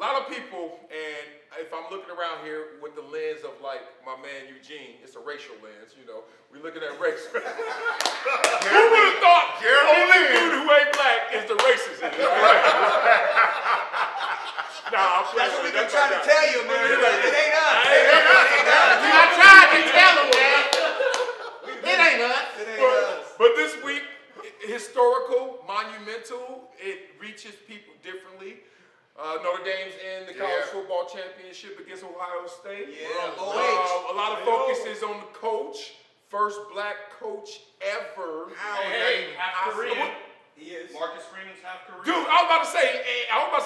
lot of people, and if I'm looking around here with the lens of like my man Eugene, it's a racial lens, you know. We're looking at race. Who would have thought the only dude who ain't black is the racist in it? Nah, I'm playing. That's what we've been trying to tell you, man. It ain't us. It ain't us. I tried to tell him that. It ain't us. But this week, historical, monumental, it reaches people differently. Notre Dame's in the college football championship against Ohio State. Yeah, a lot of focus is on the coach. First black coach ever. Half Korean. He is. Marcus Freeman's half Korean. Dude, I was about to say,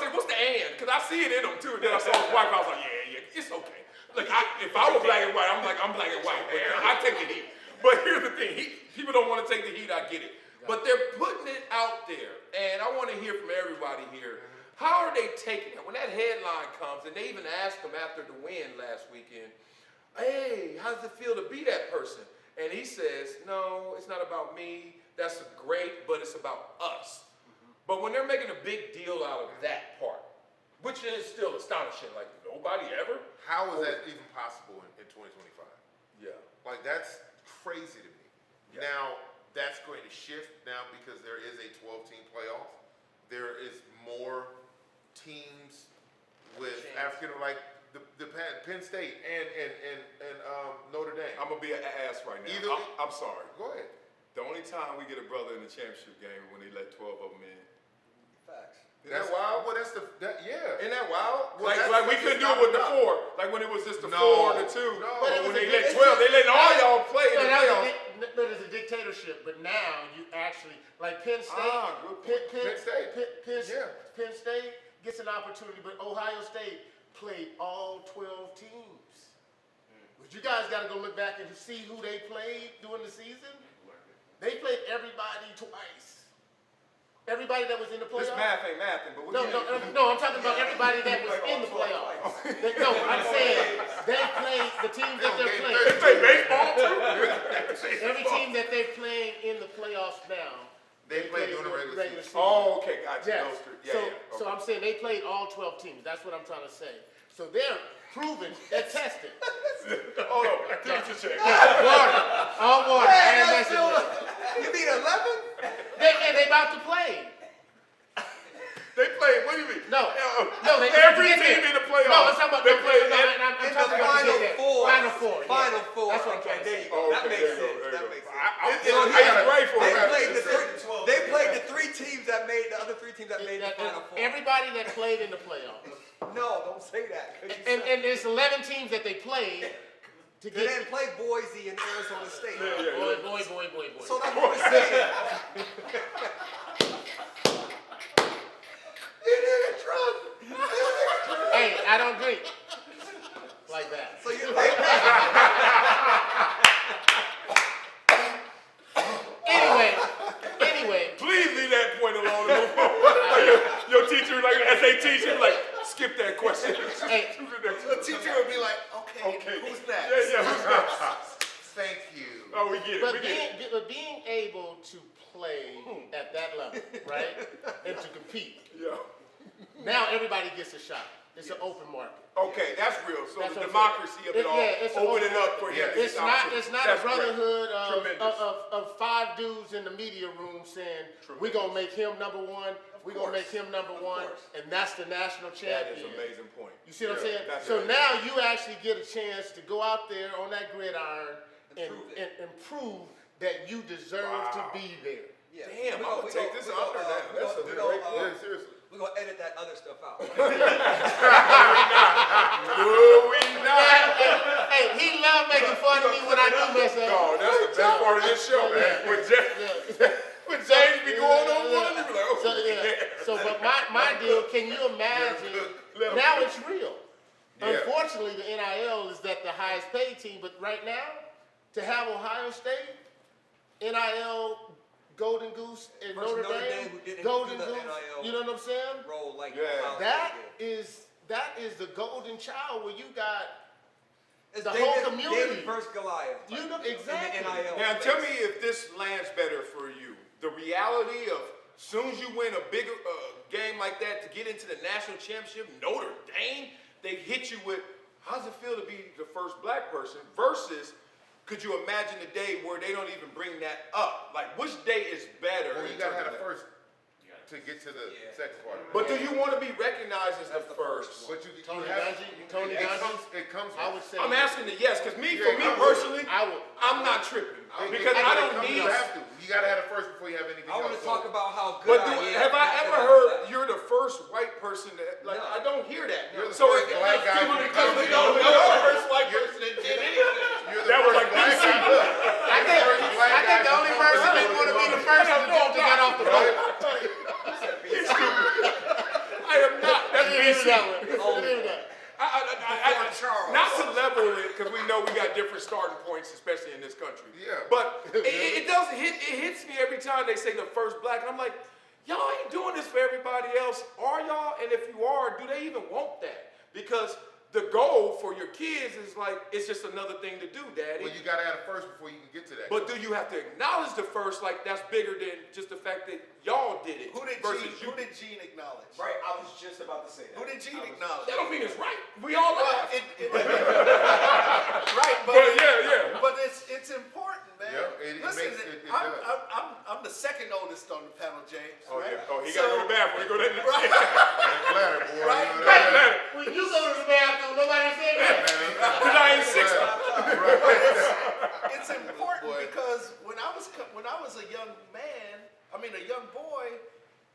what's the and? Because I see it in him too. And then I saw his wife, I was like, yeah, it's okay. Look, if I were black and white, I'm black and white. But I take the heat. But here's the thing, people don't want to take the heat, I get it. But they're putting it out there. And I want to hear from everybody here. How are they taking it? When that headline comes, and they even asked him after the win last weekend, hey, how does it feel to be that person? And he says, no, it's not about me. That's great, but it's about us. But when they're making a big deal out of that part, which is still astonishing, like nobody ever. How is that even possible in 2025? Yeah. Like, that's crazy to me. Yeah. Now, that's going to shift now because there is a 12-team playoff. There is more teams with African, like the Penn State and Notre Dame. I'm gonna be an ass right now. I'm sorry. Go ahead. The only time we get a brother in the championship game when they let 12 of them in. Facts. Isn't that wild? Well, that's Isn't that wild? Well, like we couldn't do it with the 4. Like when it was just the 4 and the 2. No. But when they let 12, they let all y'all play in the playoffs. But it's a dictatorship. But now you actually, like Penn State, Penn State gets an opportunity, but Ohio State played all 12 teams. But you guys got to go look back and see who they played during the season. They played everybody twice. Everybody that was in the playoffs. This math ain't mathing, but No, I'm talking about everybody that was in the playoffs. I'm saying they played the teams that they're playing. They play baseball too. Every team that they're playing in the playoffs now. They played during the regular season. Oh, okay, gotcha. Yes. Okay. So I'm saying they played all 12 teams. That's what I'm trying to say. So they're proven, they're tested. Hold on, temperature check. All water. I ain't messing with it. You mean 11? They about to play. They played, what do you mean? No, every team in the playoffs. No, I'm talking about they played I'm talking about Final Four. Final Four. That's what I'm trying to There say. you go. That makes sense. That makes sense. They played the 3 teams that made the other 3 teams that made the Final Four. Everybody that played in the playoffs. No, don't say that. And there's 11 teams that they played. They didn't play Boise and Arizona State. Boy. So that's what we're saying. You didn't drunk. Hey, I don't drink like that. So you Anyway. Please leave that point alone. Your teacher, like SAT teacher, like, skip that question. Hey, the teacher would be like, okay, who's next? Yeah, who's next? Thank you. Oh, we get it. But being able to play at that level, right, and to compete, now everybody gets a shot. It's an open market. Okay, that's real. So That's the what I'm democracy of it all, opening up for him. It's not a brotherhood Tremendous. of 5 dudes in the media room saying, we're going to make him number 1, we're going to make him number 1, and that's the national champion. That is an amazing point. You see what I'm saying? That's So right. now you actually get a chance to go out there on that gridiron and prove that you deserve to be there. Yeah. Damn, I'm going to take this up or down. That's a great point. Seriously. We're going to edit that other stuff out. Hey, he loved making fun of me when I do mess up. No, that's the best part of this show, man. When James be going on one, you be like, So, but my deal, can you imagine? Now it's real. Yeah. Unfortunately, the NIL is that the highest paid team, but right now, to have Ohio State, NIL, Golden Goose, and Notre Dame, who didn't Golden do the Goose, NIL you know what I'm saying? Role like That is the golden child where you got it's the David, whole community. David versus Goliath. You know exactly. In the NIL now tell me if this lands better for you. The reality of soon as you win a bigger game like that to get into the national championship, Notre Dame, they hit you with, how does it feel to be the first black person versus, could you imagine a day where they don't even bring that up? Like, which day is better? Well, you gotta have the first to get to the second part. But do you want to be recognized as the first? But you Tony have, Dungy, it comes. I would say. I'm asking the yes, because for me personally, I would. I'm not tripping. Because I don't need. You have to. You gotta have it first before you have anything I else. want to talk about how good But I am. have I ever heard you're the first white person that, like, No. I don't hear that. You're the So first it- black guy people from because we the don't country. know the first white person that did anything. You're the That was first like black DC. guy. I think the only person that want to be the first is the dude that got off the boat. I am not. That's BC. Not to level it, because we know we got different starting points, especially in this country. Yeah. But it does hit. It hits me every time they say the first black, and I'm like, y'all ain't doing this for everybody else, are y'all? And if you are, do they even want that? Because the goal for your kids is like, it's just another thing to do, Daddy. Well, you gotta have it first before you can get to that. But do you have to acknowledge the first, like that's bigger than just the fact that y'all did it? Who did Gene acknowledge? Right, I was just about to say that. Who did Gene acknowledge? That don't mean it's right. We all laugh. Right, But yeah. But it's important, man. Yeah, it Listen, makes it I'm the second oldest on the panel, James. Oh, right? yeah. Oh, he got to go to the bathroom. He go to the Right. Bladder, boy. Right. You know that. When you go to the bathroom, nobody said that. Because I ain't 60. It's important Boy. because when I was a young man, a young boy,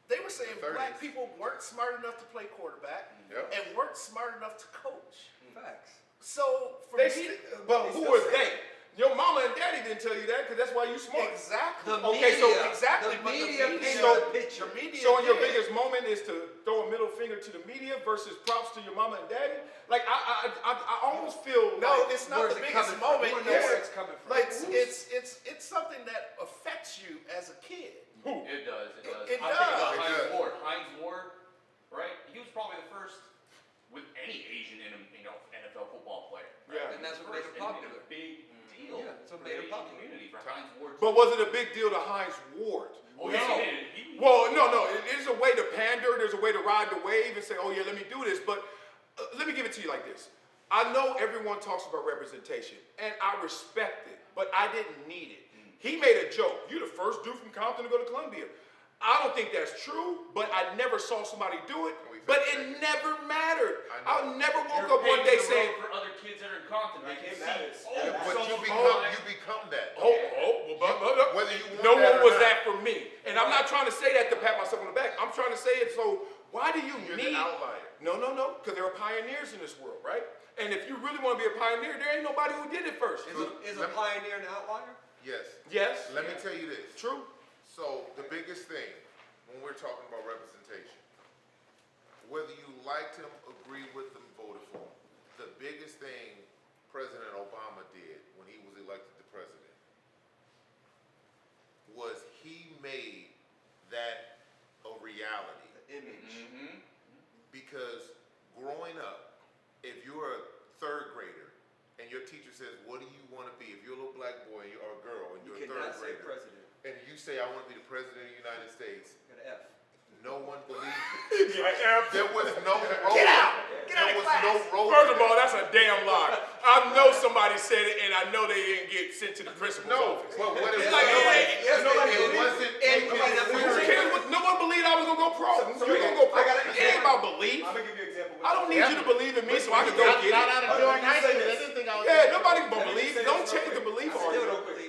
they were saying 30s. black people weren't smart enough to play quarterback Yep. and weren't smart enough to coach. Facts. So for They, me, but who was they? Your mama and daddy didn't tell you that because that's why you smart. exactly. Okay, so exactly. The but media painted so- the picture. The media So your did. biggest moment is to throw a middle finger to the media versus props to your mama and daddy? Like I almost feel No, like, it's not Where's the it biggest coming from? moment. You wanna know where it's coming from. Like it's something that affects you as a kid. who? It does. It does. It I'm thinking about does. It Heinz does. Ward. Heinz Ward, right? He was probably the first with any Asian in NFL football player. Right? Yeah. And that's what made him First, and popular. a big deal. Yeah, that's what for made the him Asian popular. community for Heinz Ward. But was it a big deal to Heinz Ward? Oh, yes, he did. He- Well, no. There's a way to pander. There's a way to ride the wave and say, oh yeah, let me do this. But let me give it to you like this. I know everyone talks about representation, and I respect it, but I didn't need it. He made a joke. You're the first dude from Compton to go to Columbia. I don't think that's true, but I never saw somebody do it. But it never mattered. I never woke You're up one paving day the road saying, for other kids that are in Compton. They can see. But so you become that. Whether you want no that one or was not. that for me. And I'm not trying to say that to pat myself on the back. I'm trying to say it so why do you You're need the outlier. No, because there are pioneers in this world, right? And if you really want to be a pioneer, there ain't nobody who did it first. Is a pioneer an outlier? Yes. Yes. Let me tell you this. True. So the biggest thing when we're talking about representation, whether you liked him, agree with him, voted for him, the biggest thing President Obama did when he was elected the president was he made that a reality. The image. Because growing up, if you're a third grader and your teacher says, what do you want to be? If you're a little black boy or a girl and You you're a cannot third say grader, president. and you say, I want to be the president of the United States, Got an F. no one believes you. Yeah, There was no role. Get out! Get out There of was no class! role. First to of all, that. that's a damn lie. I know somebody said it, and I know they didn't get sent to the principal's No, office. but what it It's was, like, it wasn't taken Who serious. cares what? No one believed I was gonna go pro. So You're gonna go pro. I got It ain't about belief. I'm gonna give you an example. I don't need you to believe in me so I can go get Not it. out of Jordan High School. They didn't think I was. Yeah, nobody gonna Let me believe. say Don't this change real the belief quick. on Still you. don't believe.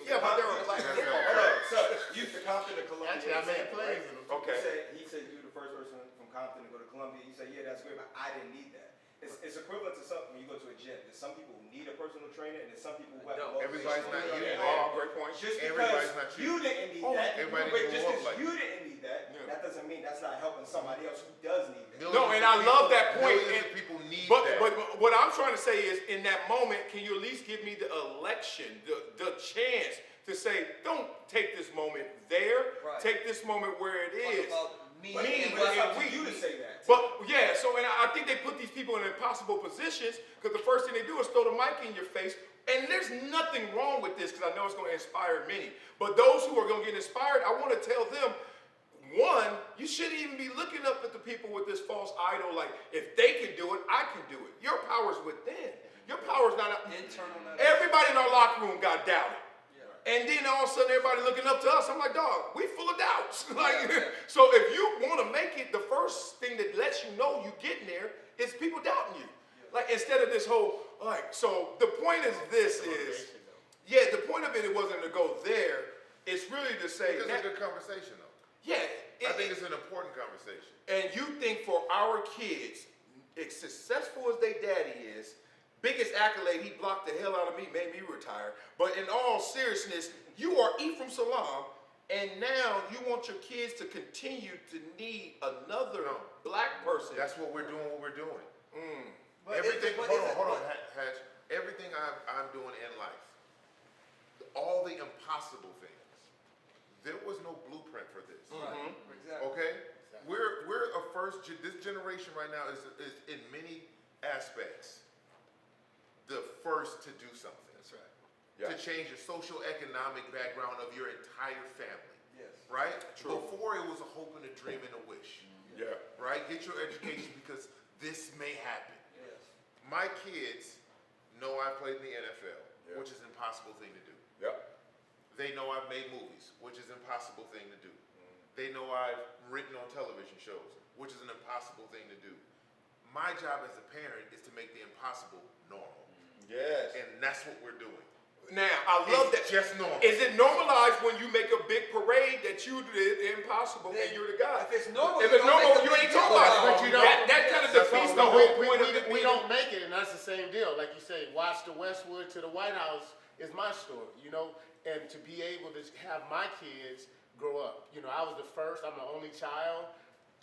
Yeah, but there are black That's people. not Hold on. So you to Compton to Columbia. Actually, I made plays in them. Okay. He said you the first person from Compton to go to Columbia. You say, yeah, that's great, but I didn't need that. It's equivalent to something when you go to a gym. There's some people who need a personal trainer, and there's some people who have No, to everybody's not you. used. Oh, great point. Just Everybody's because not you didn't need that, Everybody wait, didn't just grow up because like you didn't need that, Yeah. that doesn't mean that's not helping somebody else who does need that. No, and I love that point. Millions And- of people need But that. what I'm trying to say is, in that moment, can you at least give me the election, the chance to say, don't take this moment there, Right. take this moment where it is. Talk about me. But Me, but it's yeah, up to we- you to say that. But yeah, so and I think they put these people in impossible positions because the first thing they do is throw the mic in your face. And there's nothing wrong with this because I know it's going to inspire many. But those who are going to get inspired, I want to tell them, one, you shouldn't even be looking up at the people with this false idol. Like, if they can do it, I can do it. Your power's within. Your power's not out. Internal. Everybody in our locker room got doubted. And then all of a sudden everybody looking up to us. I'm like, dog, we full of doubts. Like, so if you want to make it, the first thing that lets you know you getting there is people doubting you. Like, instead of this whole, like, so the point is this is, yeah, the point of it wasn't to go there. It's really to say, It's a good conversation, though. yeah. I think it's an important conversation. And you think for our kids, as successful as their daddy is, biggest accolade, he blocked the hell out of me, made me retire. But in all seriousness, you are EPHRAIM SALAAM, and now you want your kids to continue to need another black person. That's what we're doing. What we're doing. But Everything. but Hold on, Hatch. Everything I'm doing in life, all the impossible things. There was no blueprint for this. Right. Exactly. Okay, we're a first. This generation right now is in many aspects the first to do something. That's right. Yeah. To change the social economic background of your entire family. Yes. Right? True. Before it was a hope and a dream and a wish. Yeah. Right? Get your education because this may happen. Yes. My kids know I played in the NFL, Yeah. which is an impossible thing to do. Yep. They know I've made movies, which is an impossible thing to do. They know I've written on television shows, which is an impossible thing to do. My job as a parent is to make the impossible normal. Yes. And that's what we're doing. Now, I love It's that. just normal. Is it normalized when you make a big parade that you did the impossible and you're the guy? If it's normal, if it's you don't normal, make a you big ain't deal talking about about it. it. But you don't- That kind of That's defeats all the we- whole point of it. We being- don't make it, and that's the same deal. Like you say, watch the Westwood to the White House is my story, you know? And to be able to have my kids grow up. You know, I was the first, I'm the only child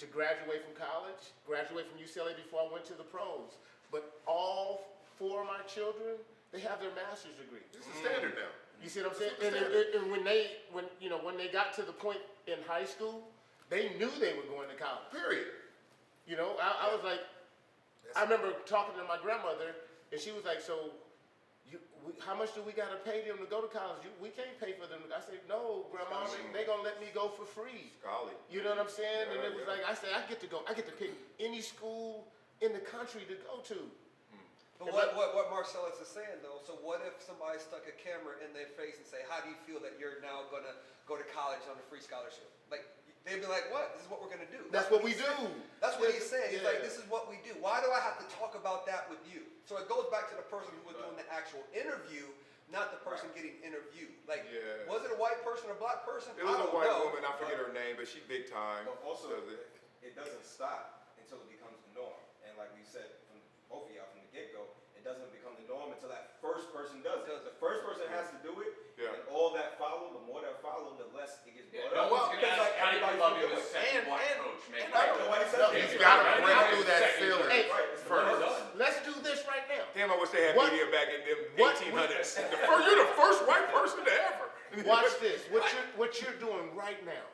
to graduate from college, graduate from UCLA before I went to the pros. But all 4 of my children, they have their master's degree. It's the standard now. You see what I'm saying? And when they got to the point in high school, they knew they were going to college. Period. You know, I was like, I remember talking to my grandmother, and she was like, so, how much do we got to pay them to go to college? We can't pay for them. I said, no, Grandma, they going to let me go for free. Golly. You know what I'm saying? And Yeah, it was yeah. like, I said, I get to pick any school in the country to go to. But what Marcellus is saying though, so what if somebody stuck a camera in their face and say, how do you feel that you're now gonna go to college on a free scholarship? Like, they'd be like, what? This is what we're gonna do. That's what we he's do. saying. That's what he's saying. He's like, Yeah. this is what we do. Why do I have to talk about that with you? So it goes back to the person who was doing the actual interview, not the person getting interviewed. Like, Yeah. was it a white person or a black person? It was I a don't white know. woman, I forget her name, but she big time. But also, Does it. it doesn't stop until it becomes the norm. And like we said from both of y'all from the get-go, it doesn't become the norm until that first person does it. The first person has to do it, Yeah. and all that follow, the more that follow, the less it gets Yeah, brought no up. one's gonna ask how do you everybody's love you gonna as do it. second black coach, man. and I- Nobody says No, that. He's got to Right. break Right. through that Second. ceiling Hey, Right, it's first. Let's do this right now. Damn, I wish they had What- media back in them what- 1800s. You're the first white person to ever. Watch this. What you're doing right now,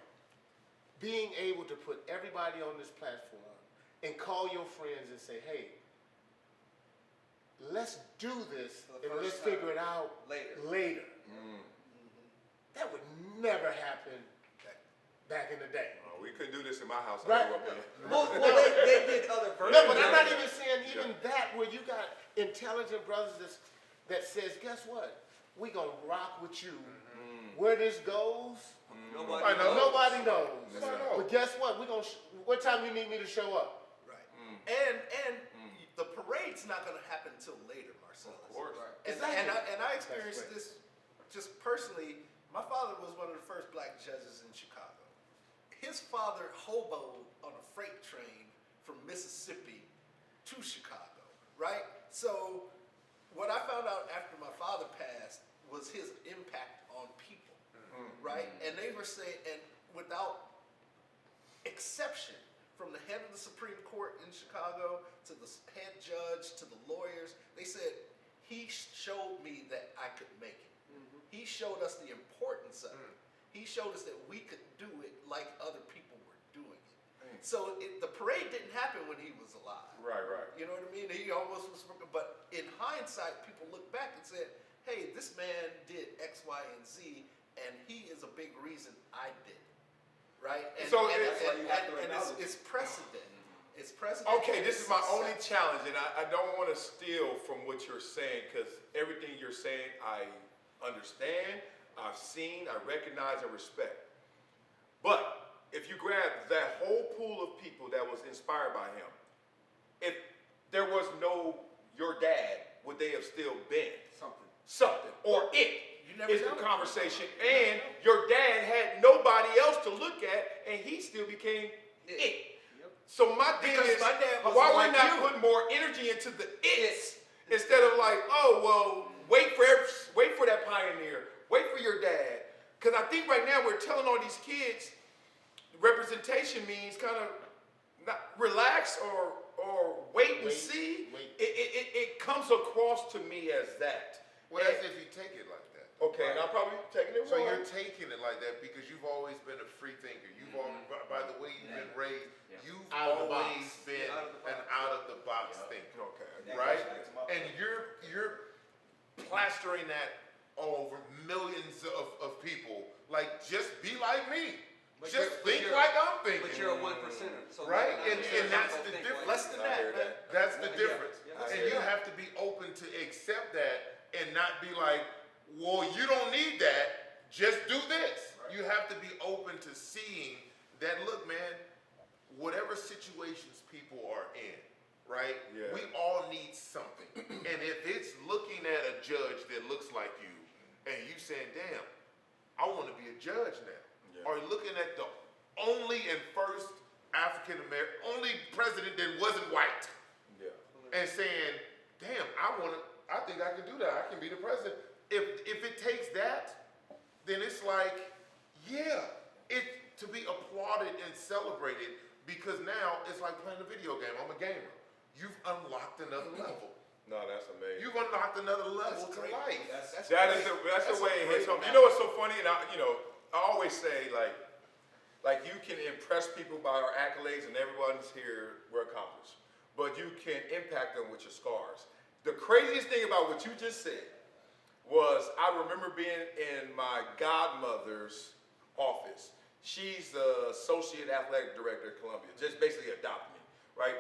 being able to put everybody on this platform and call your friends and say, hey, let's do this For the and let's first time. figure it out Later. That would never happen back in the day. Oh, we couldn't do this in my house. Right. I grew up in. Well, they did other versions. No, but I'm not even saying even that where you got intelligent brothers that says, guess what? We gonna rock with you. Where this goes, Nobody I know. knows. nobody knows. Nobody knows. But guess what? What time you need me to show up? Right. And the parade's not going to happen until later, Marcellus. Of course. Exactly. And I experienced That's this just personally. My father was one of the first black judges in Chicago. His father hoboed on a freight train from Mississippi to Chicago, right? So what I found out after my father passed was his impact on people, right? And they were saying, and without exception, from the head of the Supreme Court in Chicago to the head judge to the lawyers, they said, he showed me that I could make it. He showed us the importance of it. He showed us that we could do it like other people were doing it. So the parade didn't happen when he was alive. Right, right. You know what I mean? He almost was, but in hindsight, people look back and said, hey, this man did X, Y, and Z, and he is a big reason I did it. right? And, So and, that's why you have to and acknowledge it's precedent. It's precedent. Okay, this is my It's only success. challenge, and I don't want to steal from what you're saying, because everything you're saying, I understand, I've seen, I recognize, and respect. But if you grab that whole pool of people that was inspired by him, if there was no your dad, would they have still been something? Or it You never is the know. conversation, and your dad had nobody else to look at, and he still became it. So my thing Because is, my dad was why like we not you. putting more energy into the it's instead of like, oh well, wait for that pioneer, wait for your dad. Because I think right now we're telling all these kids representation means kind of not relax or wait and see. wait. It comes across to me as that. Well, that's if you take it like that. Okay, and I'm probably taking it So wrong. you're taking it like that because you've always been a free thinker. You've always, by the way you've been raised, you've Out of the always box. been an out of the box thinker. Okay. That Right? goes back to my And point. you're plastering that all over millions of people. Like, just be like me. But Just you're- but think you're- like I'm thinking. But you're a 1%er. So Right? like, And that's the think difference. like- Less than I hear that, man. that. That's the Yeah, difference. yeah, And I you see that. have to be open to accept that and not be like, well, you don't need that, just do this. You have to be open to seeing that, look, man, whatever situations people are in, right? Yeah. We all need something. And if it's looking at a judge that looks like you and you saying, damn, I want to be a judge now. Yeah. Or looking at the only and first African-American, only president that wasn't white Yeah. and saying, damn, I think I can do that. I can be the president. If it takes that, then it's like, yeah, to be applauded and celebrated because now it's like playing a video game. I'm a gamer. You've unlocked another level. No, that's amazing. You've unlocked another level to great. life. That's That great. is the way it a hits great home. You know what's so funny? And I always say like you can impress people by our accolades and everyone's here, we're accomplished. But you can impact them with your scars. The craziest thing about what you just said was I remember being in my godmother's office. She's the associate athletic director at Columbia, just basically adopted me, right?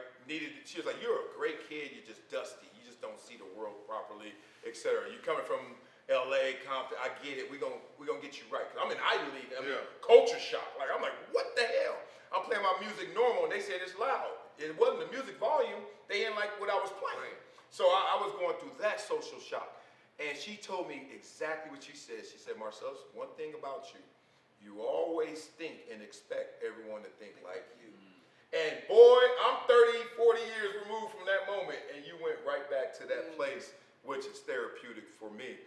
She was like, you're a great kid, you're just dusty. You just don't see the world properly, etc. You coming from LA, Compton, I get it. We're gonna get you right. Cause I'm in Ivy League. I mean, culture shock. Like I'm like, what the hell? I'm playing my music normal, and they said it's loud. It wasn't the music volume. They didn't like what I was playing. So I was going through that social shock. And she told me exactly what she said. She said, Marcellus, one thing about you, you always think and expect everyone to think like you. And boy, I'm 30, 40 years removed from that moment, and you went right back to that place, which is therapeutic for me.